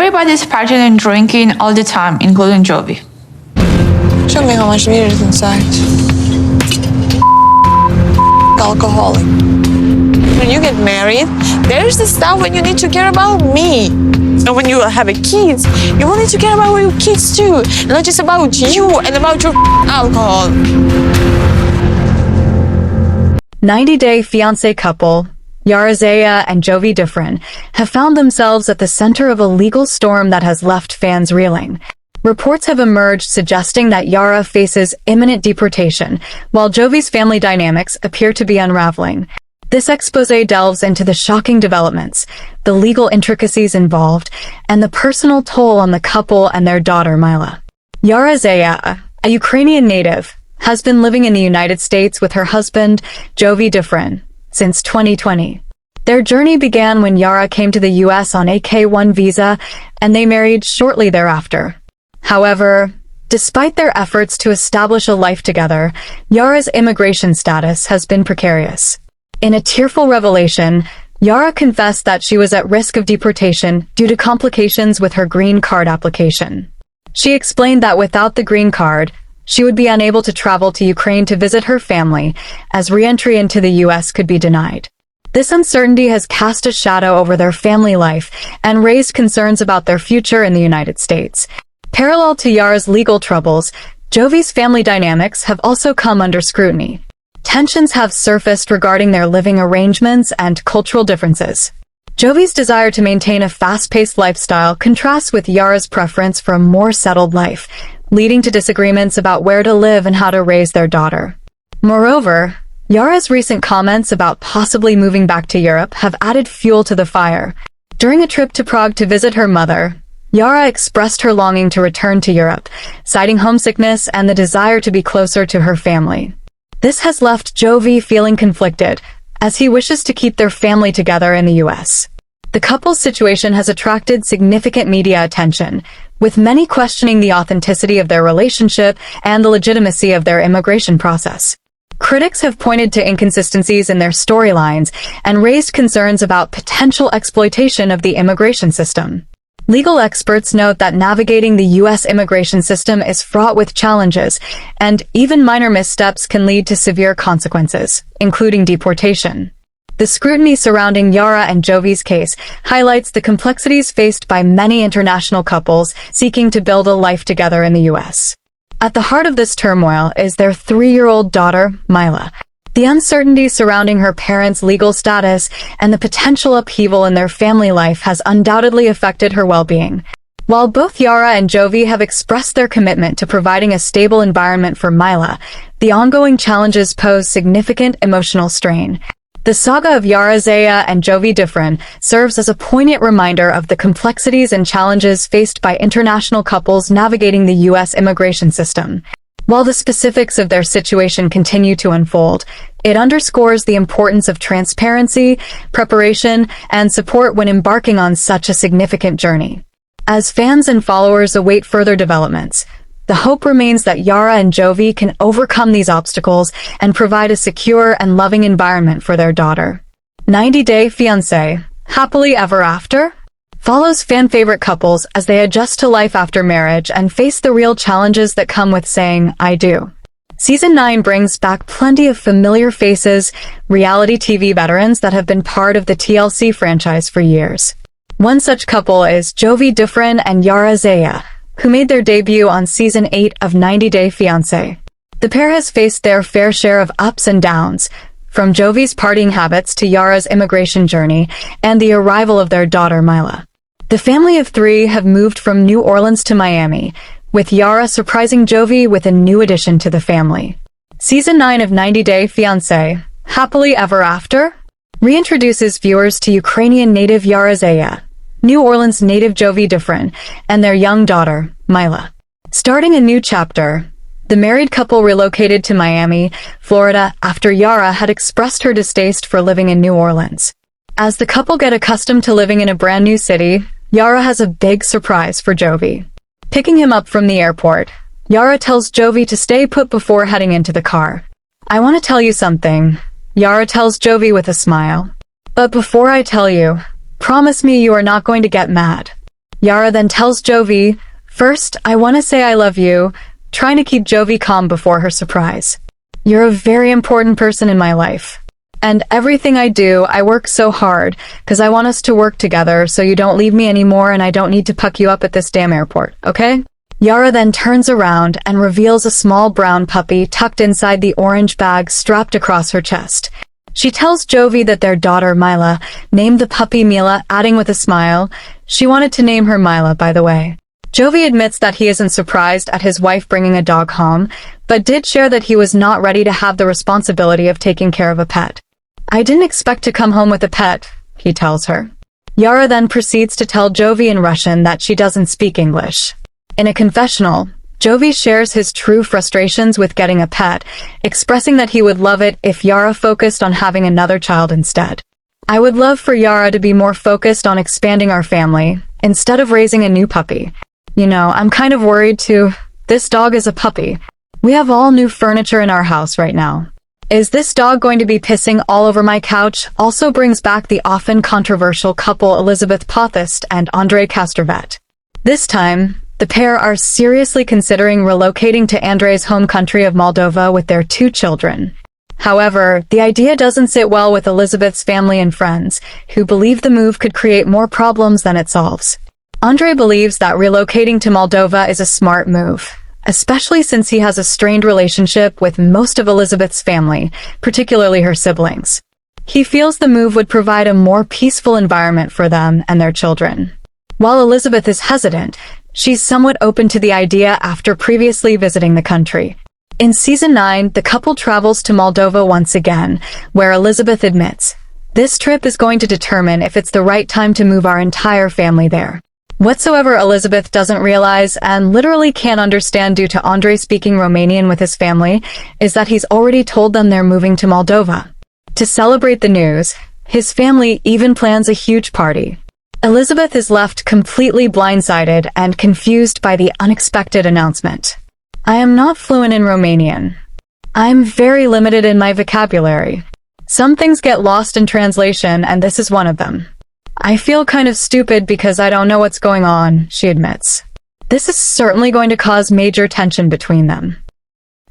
Everybody's partying and drinking all the time, including Jovi. Show me how much beer is inside. Alcoholic. When you get married, there's the stuff when you need to care about me. And when you have kids, you will need to care about your kids too. And not just about you and about your alcohol. 90-day fiancé couple, Yara and Jovi Different, have found themselves at the center of a legal storm that has left fans reeling. Reports have emerged suggesting that Yara faces imminent deportation, while Jovi's family dynamics appear to be unraveling. This exposé delves into the shocking developments, the legal intricacies involved, and the personal toll on the couple and their daughter Mila. Yara, a Ukrainian native, has been living in the United States with her husband, Jovi Different, since 2020. Their journey began when Yara came to the U.S. on a K-1 visa, and they married shortly thereafter. However, despite their efforts to establish a life together, Yara's immigration status has been precarious. In a tearful revelation, Yara confessed that she was at risk of deportation due to complications with her green card application. She explained that without the green card, she would be unable to travel to Ukraine to visit her family, as re-entry into the U.S. could be denied. This uncertainty has cast a shadow over their family life and raised concerns about their future in the United States. Parallel to Yara's legal troubles, Jovi's family dynamics have also come under scrutiny. Tensions have surfaced regarding their living arrangements and cultural differences. Jovi's desire to maintain a fast-paced lifestyle contrasts with Yara's preference for a more settled life, leading to disagreements about where to live and how to raise their daughter. Moreover, Yara's recent comments about possibly moving back to Europe have added fuel to the fire. During a trip to Prague to visit her mother, Yara expressed her longing to return to Europe, citing homesickness and the desire to be closer to her family. This has left Jovi feeling conflicted, as he wishes to keep their family together in the U.S. The couple's situation has attracted significant media attention, with many questioning the authenticity of their relationship and the legitimacy of their immigration process. Critics have pointed to inconsistencies in their storylines and raised concerns about potential exploitation of the immigration system. Legal experts note that navigating the U.S. immigration system is fraught with challenges, and even minor missteps can lead to severe consequences, including deportation. The scrutiny surrounding Yara and Jovi's case highlights the complexities faced by many international couples seeking to build a life together in the U.S. At the heart of this turmoil is their 3-year-old daughter, Mila. The uncertainty surrounding her parents' legal status and the potential upheaval in their family life has undoubtedly affected her well-being. While both Yara and Jovi have expressed their commitment to providing a stable environment for Mila, the ongoing challenges pose significant emotional strain. The saga of Yara and Jovi Different serves as a poignant reminder of the complexities and challenges faced by international couples navigating the U.S. immigration system. While the specifics of their situation continue to unfold, it underscores the importance of transparency, preparation, and support when embarking on such a significant journey. As fans and followers await further developments, the hope remains that Yara and Jovi can overcome these obstacles and provide a secure and loving environment for their daughter. 90-day Fiancé, Happily Ever After follows fan-favorite couples as they adjust to life after marriage and face the real challenges that come with saying, I do. Season 9 brings back plenty of familiar faces, reality TV veterans that have been part of the TLC franchise for years. One such couple is Jovi Different and Yara, who made their debut on Season 8 of 90-Day Fiancé. The pair has faced their fair share of ups and downs, from Jovi's partying habits to Yara's immigration journey and the arrival of their daughter Mila. The family of 3 have moved from New Orleans to Miami, with Yara surprising Jovi with a new addition to the family. Season 9 of 90-Day Fiancé, Happily Ever After, reintroduces viewers to Ukrainian native Yara, New Orleans native Jovi Different, and their young daughter, Mila. Starting a new chapter, the married couple relocated to Miami, Florida, after Yara had expressed her distaste for living in New Orleans. As the couple get accustomed to living in a brand new city, Yara has a big surprise for Jovi. Picking him up from the airport, Yara tells Jovi to stay put before heading into the car. I want to tell you something, Yara tells Jovi with a smile. But before I tell you, promise me you are not going to get mad. Yara then tells Jovi, "First, I want to say I love you," trying to keep Jovi calm before her surprise. "You're a very important person in my life. And everything I do, I work so hard, because I want us to work together so you don't leave me anymore and I don't need to puck you up at this damn airport, okay?" Yara then turns around and reveals a small brown puppy tucked inside the orange bag strapped across her chest. She tells Jovi that their daughter, Mila, named the puppy Mila, adding with a smile, "She wanted to name her Mila, by the way." Jovi admits that he isn't surprised at his wife bringing a dog home, but did share that he was not ready to have the responsibility of taking care of a pet. "I didn't expect to come home with a pet," he tells her. Yara then proceeds to tell Jovi in Russian that she doesn't speak English. In a confessional, Jovi shares his true frustrations with getting a pet, expressing that he would love it if Yara focused on having another child instead. "I would love for Yara to be more focused on expanding our family, instead of raising a new puppy. You know, I'm kind of worried too. This dog is a puppy. We have all new furniture in our house right now. Is this dog going to be pissing all over my couch?" Also brings back the often controversial couple Elizabeth Pothist and Andrei Castrovet. This time, the pair are seriously considering relocating to Andrei's home country of Moldova with their 2 children. However, the idea doesn't sit well with Elizabeth's family and friends, who believe the move could create more problems than it solves. Andrei believes that relocating to Moldova is a smart move, especially since he has a strained relationship with most of Elizabeth's family, particularly her siblings. He feels the move would provide a more peaceful environment for them and their children. While Elizabeth is hesitant, she's somewhat open to the idea after previously visiting the country. In Season 9, the couple travels to Moldova once again, where Elizabeth admits, "This trip is going to determine if it's the right time to move our entire family there." Whatsoever Elizabeth doesn't realize, and literally can't understand due to Andrei speaking Romanian with his family, is that he's already told them they're moving to Moldova. To celebrate the news, his family even plans a huge party. Elizabeth is left completely blindsided and confused by the unexpected announcement. "I am not fluent in Romanian. I'm very limited in my vocabulary. Some things get lost in translation, and this is one of them. I feel kind of stupid because I don't know what's going on," she admits. This is certainly going to cause major tension between them.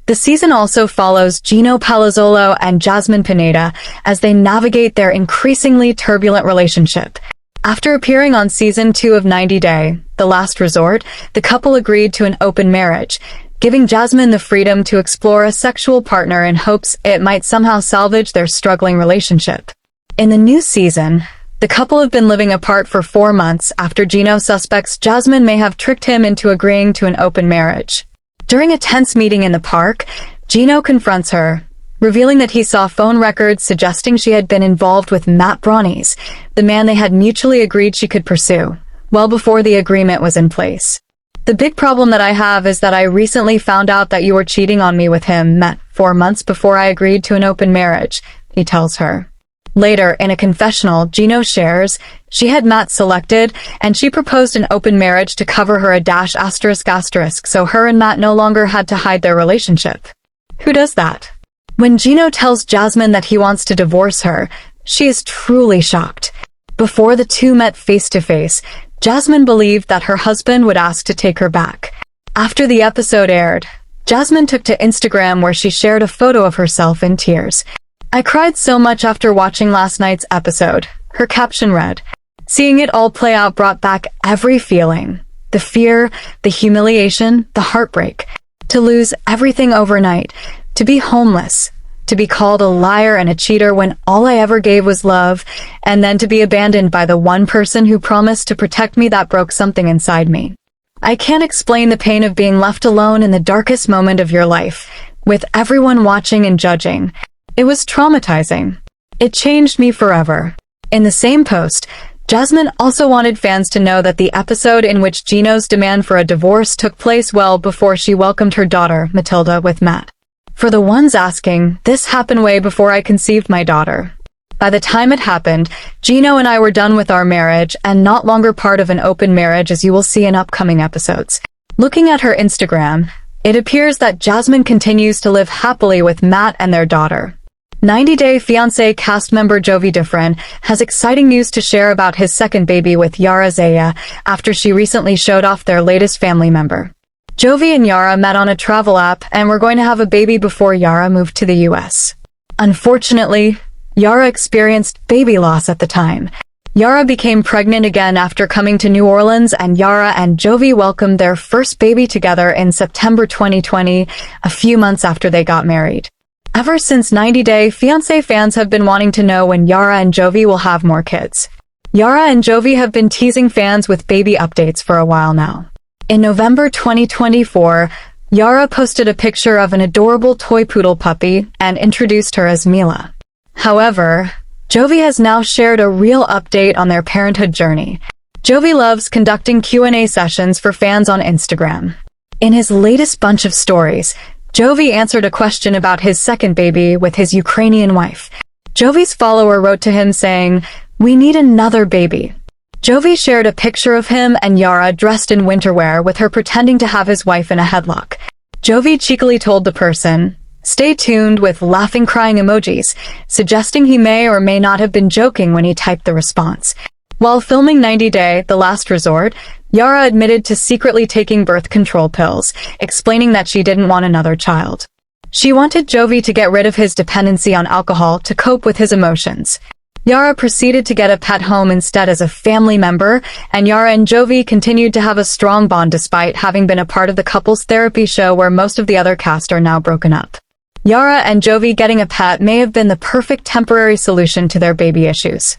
The season also follows Gino Palazzolo and Jasmine Pineda as they navigate their increasingly turbulent relationship. After appearing on Season 2 of 90 Day, The Last Resort, the couple agreed to an open marriage, giving Jasmine the freedom to explore a sexual partner in hopes it might somehow salvage their struggling relationship. In the new season, the couple have been living apart for 4 months after Gino suspects Jasmine may have tricked him into agreeing to an open marriage. During a tense meeting in the park, Gino confronts her, revealing that he saw phone records suggesting she had been involved with Matt Bronies, the man they had mutually agreed she could pursue, well before the agreement was in place. "The big problem that I have is that I recently found out that you were cheating on me with him, Matt, 4 months before I agreed to an open marriage," he tells her. Later, in a confessional, Gino shares she had Matt selected, and she proposed an open marriage to cover her ****, so her and Matt no longer had to hide their relationship. Who does that? When Gino tells Jasmine that he wants to divorce her, she is truly shocked. Before the two met face-to-face, Jasmine believed that her husband would ask to take her back. After the episode aired, Jasmine took to Instagram where she shared a photo of herself in tears. "I cried so much after watching last night's episode," her caption read. "Seeing it all play out brought back every feeling. The fear, the humiliation, the heartbreak. To lose everything overnight. To be homeless. To be called a liar and a cheater when all I ever gave was love. And then to be abandoned by the one person who promised to protect me that broke something inside me. I can't explain the pain of being left alone in the darkest moment of your life, with everyone watching and judging. It was traumatizing. It changed me forever." In the same post, Jasmine also wanted fans to know that the episode in which Gino's demand for a divorce took place well before she welcomed her daughter, Matilda, with Matt. "For the ones asking, this happened way before I conceived my daughter. By the time it happened, Gino and I were done with our marriage and not longer part of an open marriage, as you will see in upcoming episodes." Looking at her Instagram, it appears that Jasmine continues to live happily with Matt and their daughter. 90 Day Fiancé cast member Jovi Different has exciting news to share about his second baby with Yara after she recently showed off their latest family member. Jovi and Yara met on a travel app and were going to have a baby before Yara moved to the US. Unfortunately, Yara experienced baby loss at the time. Yara became pregnant again after coming to New Orleans, and Yara and Jovi welcomed their first baby together in September 2020, a few months after they got married. Ever since 90 Day Fiancé fans have been wanting to know when Yara and Jovi will have more kids. Yara and Jovi have been teasing fans with baby updates for a while now. In November 2024, Yara posted a picture of an adorable toy poodle puppy and introduced her as Mila. However, Jovi has now shared a real update on their parenthood journey. Jovi loves conducting Q&A sessions for fans on Instagram. In his latest bunch of stories, Jovi answered a question about his second baby with his Ukrainian wife. Jovi's follower wrote to him saying, "We need another baby." Jovi shared a picture of him and Yara dressed in winter wear with her pretending to have his wife in a headlock. Jovi cheekily told the person, "Stay tuned," with laughing crying emojis, suggesting he may or may not have been joking when he typed the response. While filming 90 Day, The Last Resort, Yara admitted to secretly taking birth control pills, explaining that she didn't want another child. She wanted Jovi to get rid of his dependency on alcohol to cope with his emotions. Yara proceeded to get a pet home instead as a family member, and Yara and Jovi continued to have a strong bond despite having been a part of the couple's therapy show where most of the other cast are now broken up. Yara and Jovi getting a pet may have been the perfect temporary solution to their baby issues.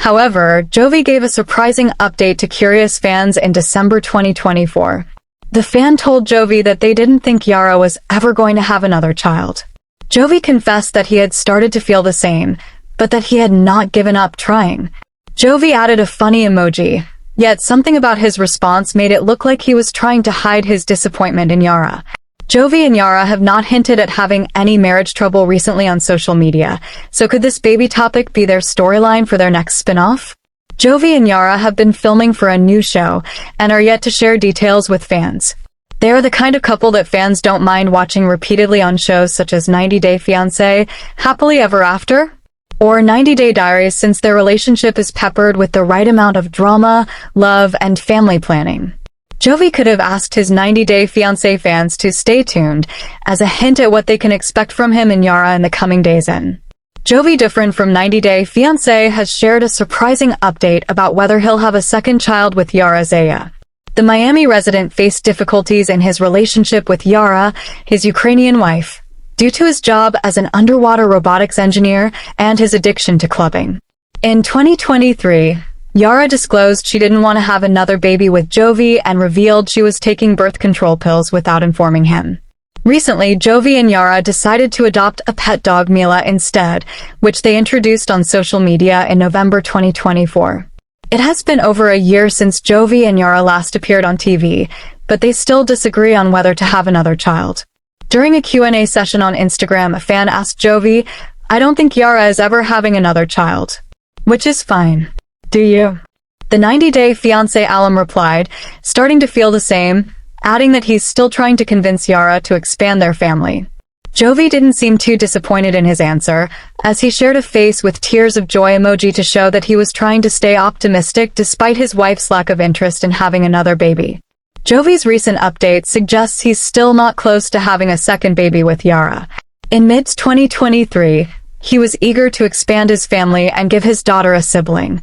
However, Jovi gave a surprising update to curious fans in December 2024. The fan told Jovi that they didn't think Yara was ever going to have another child. Jovi confessed that he had started to feel the same, but that he had not given up trying. Jovi added a funny emoji, yet something about his response made it look like he was trying to hide his disappointment in Yara. Jovi and Yara have not hinted at having any marriage trouble recently on social media, so could this baby topic be their storyline for their next spin-off? Jovi and Yara have been filming for a new show and are yet to share details with fans. They are the kind of couple that fans don't mind watching repeatedly on shows such as 90 Day Fiancé, Happily Ever After, or 90 Day Diaries, since their relationship is peppered with the right amount of drama, love, and family planning. Jovi could have asked his 90 Day Fiancé fans to stay tuned as a hint at what they can expect from him and Yara in the coming days. Jovi Different from 90 Day Fiancé has shared a surprising update about whether he'll have a second child with Yara. The Miami resident faced difficulties in his relationship with Yara, his Ukrainian wife, due to his job as an underwater robotics engineer and his addiction to clubbing. In 2023, Yara disclosed she didn't want to have another baby with Jovi and revealed she was taking birth control pills without informing him. Recently, Jovi and Yara decided to adopt a pet dog, Mila, instead, which they introduced on social media in November 2024. It has been over a year since Jovi and Yara last appeared on TV, but they still disagree on whether to have another child. During a Q&A session on Instagram, a fan asked Jovi, "I don't think Yara is ever having another child." Which is fine. Do you? The 90 Day Fiancé alum replied, starting to feel the same, adding that he's still trying to convince Yara to expand their family. Jovi didn't seem too disappointed in his answer, as he shared a face with tears of joy emoji to show that he was trying to stay optimistic despite his wife's lack of interest in having another baby. Jovi's recent update suggests he's still not close to having a second baby with Yara. In mid-2023, he was eager to expand his family and give his daughter a sibling.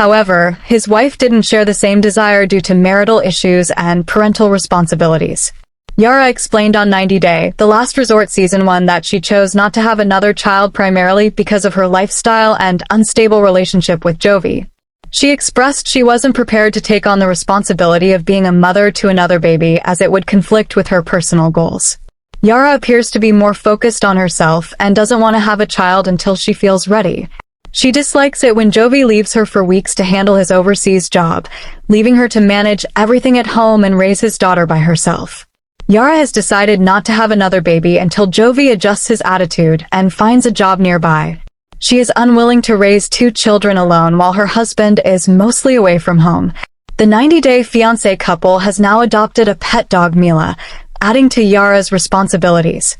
However, his wife didn't share the same desire due to marital issues and parental responsibilities. Yara explained on 90 Day, The Last Resort Season 1 that she chose not to have another child primarily because of her lifestyle and unstable relationship with Jovi. She expressed she wasn't prepared to take on the responsibility of being a mother to another baby as it would conflict with her personal goals. Yara appears to be more focused on herself and doesn't want to have a child until she feels ready. She dislikes it when Jovi leaves her for weeks to handle his overseas job, leaving her to manage everything at home and raise his daughter by herself. Yara has decided not to have another baby until Jovi adjusts his attitude and finds a job nearby. She is unwilling to raise 2 children alone while her husband is mostly away from home. The 90 Day Fiancé couple has now adopted a pet dog, Mila, adding to Yara's responsibilities.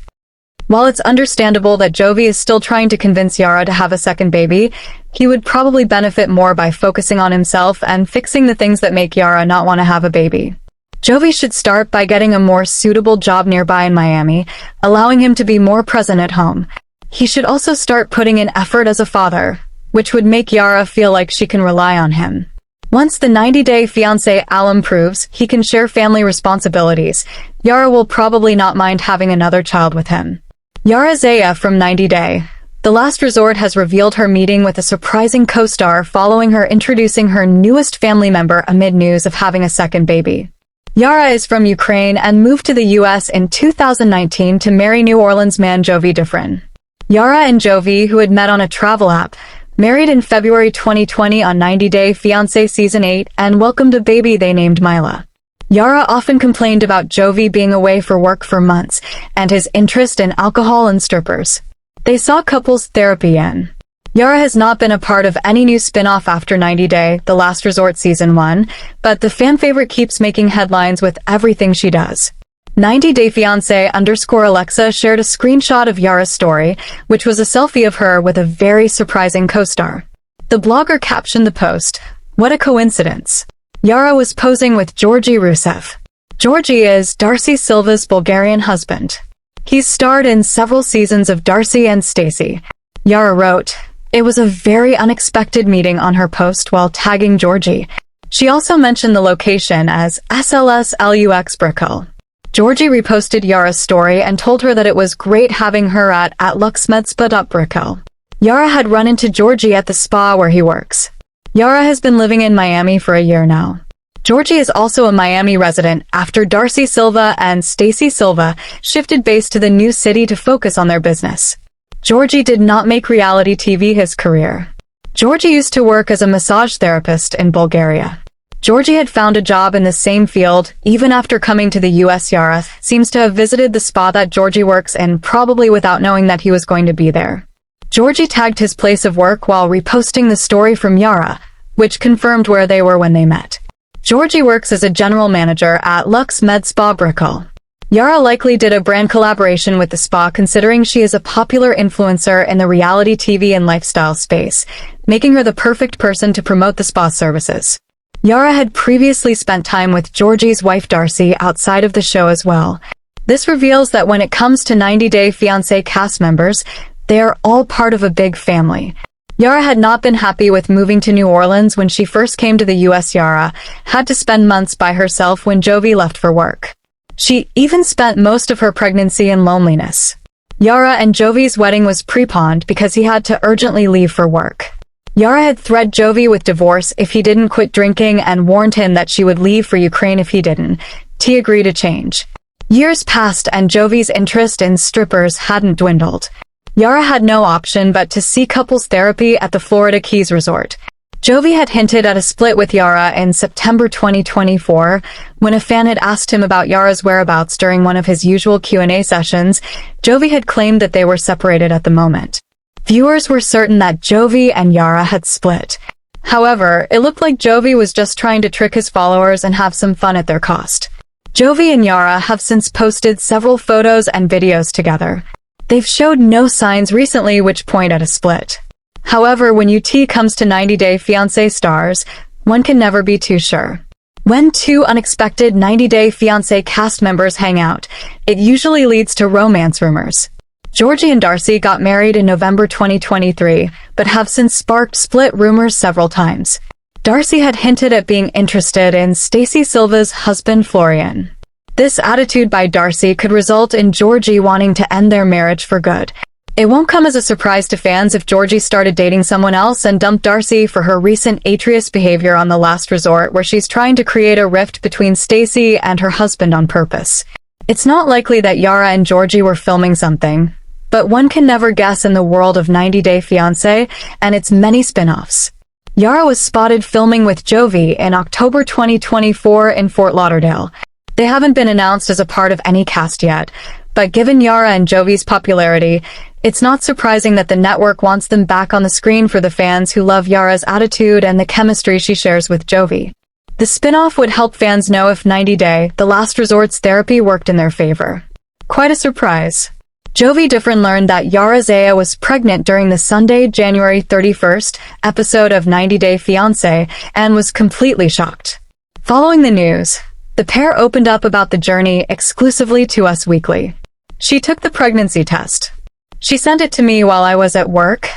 While it's understandable that Jovi is still trying to convince Yara to have a second baby, he would probably benefit more by focusing on himself and fixing the things that make Yara not want to have a baby. Jovi should start by getting a more suitable job nearby in Miami, allowing him to be more present at home. He should also start putting in effort as a father, which would make Yara feel like she can rely on him. Once the 90-day fiancé alum proves he can share family responsibilities, Yara will probably not mind having another child with him. Yara Zaya from 90 Day. The Last Resort has revealed her meeting with a surprising co-star following her introducing her newest family member amid news of having a second baby. Yara is from Ukraine and moved to the US in 2019 to marry New Orleans man Jovi Diffrin. Yara and Jovi, who had met on a travel app, married in February 2020 on 90 Day Fiancé Season 8 and welcomed a baby they named Mila. Yara often complained about Jovi being away for work for months and his interest in alcohol and strippers. They saw couples therapy in. Yara has not been a part of any new spin-off after 90 Day, The Last Resort Season 1, but the fan favorite keeps making headlines with everything she does. 90 Day Fiancé _Alexa shared a screenshot of Yara's story, which was a selfie of her with a very surprising co-star. The blogger captioned the post, "What a coincidence." Yara was posing with Georgi Rusev. Georgi is Darcy Silva's Bulgarian husband. He's starred in several seasons of Darcy and Stacey. Yara wrote, "It was a very unexpected meeting" on her post while tagging Georgi. She also mentioned the location as SLS-LUX Brickell. Georgi reposted Yara's story and told her that it was great having her at luxmedspa.brickell. Yara had run into Georgi at the spa where he works. Yara has been living in Miami for a year now. Georgi is also a Miami resident after Darcy Silva and Stacey Silva shifted base to the new city to focus on their business. Georgi did not make reality TV his career. Georgi used to work as a massage therapist in Bulgaria. Georgi had found a job in the same field even after coming to the US. Yara seems to have visited the spa that Georgi works in probably without knowing that he was going to be there. Georgi tagged his place of work while reposting the story from Yara, which confirmed where they were when they met. Georgi works as a general manager at Lux Med Spa Brickell. Yara likely did a brand collaboration with the spa considering she is a popular influencer in the reality TV and lifestyle space, making her the perfect person to promote the spa services. Yara had previously spent time with Georgi's wife Darcy outside of the show as well. This reveals that when it comes to 90 Day Fiancé cast members, they are all part of a big family. Yara had not been happy with moving to New Orleans when she first came to the US. Yara had to spend months by herself when Jovi left for work. She even spent most of her pregnancy in loneliness. Yara and Jovi's wedding was preponed because he had to urgently leave for work. Yara had threatened Jovi with divorce if he didn't quit drinking and warned him that she would leave for Ukraine if he didn't. He agreed to change. Years passed and Jovi's interest in strippers hadn't dwindled. Yara had no option but to seek couples therapy at the Florida Keys resort. Jovi had hinted at a split with Yara in September 2024, when a fan had asked him about Yara's whereabouts during one of his usual Q&A sessions. Jovi had claimed that they were separated at the moment. Viewers were certain that Jovi and Yara had split. However, it looked like Jovi was just trying to trick his followers and have some fun at their cost. Jovi and Yara have since posted several photos and videos together. They've showed no signs recently which point at a split. However, when UT comes to 90 Day Fiancé stars, one can never be too sure. When two unexpected 90 Day Fiancé cast members hang out, it usually leads to romance rumors. Georgi and Darcy got married in November 2023, but have since sparked split rumors several times. Darcy had hinted at being interested in Stacey Silva's husband Florian. This attitude by Darcy could result in Georgi wanting to end their marriage for good. It won't come as a surprise to fans if Georgi started dating someone else and dumped Darcy for her recent atrious behavior on The Last Resort, where she's trying to create a rift between Stacey and her husband on purpose. It's not likely that Yara and Georgi were filming something, but one can never guess in the world of 90 Day Fiancé and its many spin-offs. Yara was spotted filming with Jovi in October 2024 in Fort Lauderdale. They haven't been announced as a part of any cast yet, but given Yara and Jovi's popularity, it's not surprising that the network wants them back on the screen for the fans who love Yara's attitude and the chemistry she shares with Jovi. The spin-off would help fans know if 90 Day, The Last Resort's therapy worked in their favor. Quite a surprise. Jovi Different learned that Yara Zaya was pregnant during the Sunday, January 31st episode of 90 Day Fiancé and was completely shocked. Following the news, the pair opened up about the journey exclusively to Us Weekly. She took the pregnancy test. She sent it to me while I was at work.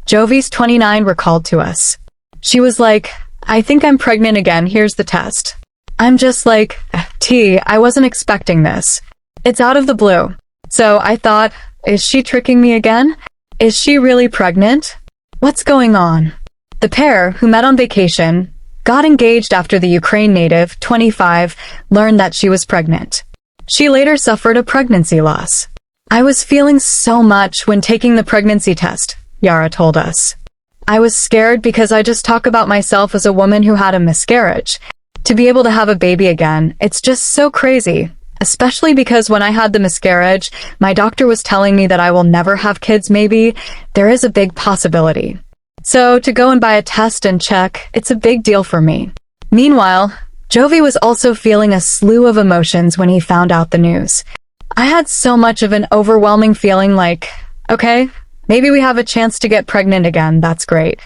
Jovi's 29 recalled to us. She was like, "I think I'm pregnant again, here's the test." I'm just like, I wasn't expecting this. It's out of the blue. So I thought, is she tricking me again? Is she really pregnant? What's going on? The pair, who met on vacation, got engaged after the Ukraine native, 25, learned that she was pregnant. She later suffered a pregnancy loss. "I was feeling so much when taking the pregnancy test," Yara told us. "I was scared because I just talk about myself as a woman who had a miscarriage. To be able to have a baby again, it's just so crazy. Especially because when I had the miscarriage, my doctor was telling me that I will never have kids maybe. There is a big possibility. So to go and buy a test and check, it's a big deal for me." Meanwhile, Jovi was also feeling a slew of emotions when he found out the news. "I had so much of an overwhelming feeling like, okay, maybe we have a chance to get pregnant again, that's great.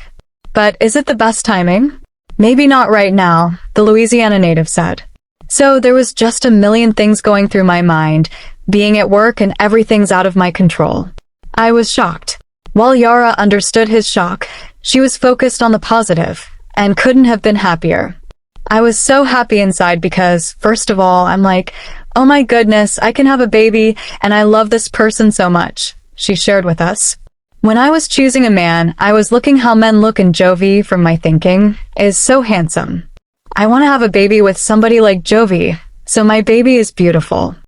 But is it the best timing? Maybe not right now," the Louisiana native said. "So there was just a million things going through my mind, being at work and everything's out of my control." I was shocked. While Yara understood his shock, she was focused on the positive and couldn't have been happier. "I was so happy inside because, first of all, I'm like, oh my goodness, I can have a baby and I love this person so much," she shared with us. "When I was choosing a man, I was looking how men look, and Jovi, from my thinking, is so handsome. I want to have a baby with somebody like Jovi, so my baby is beautiful."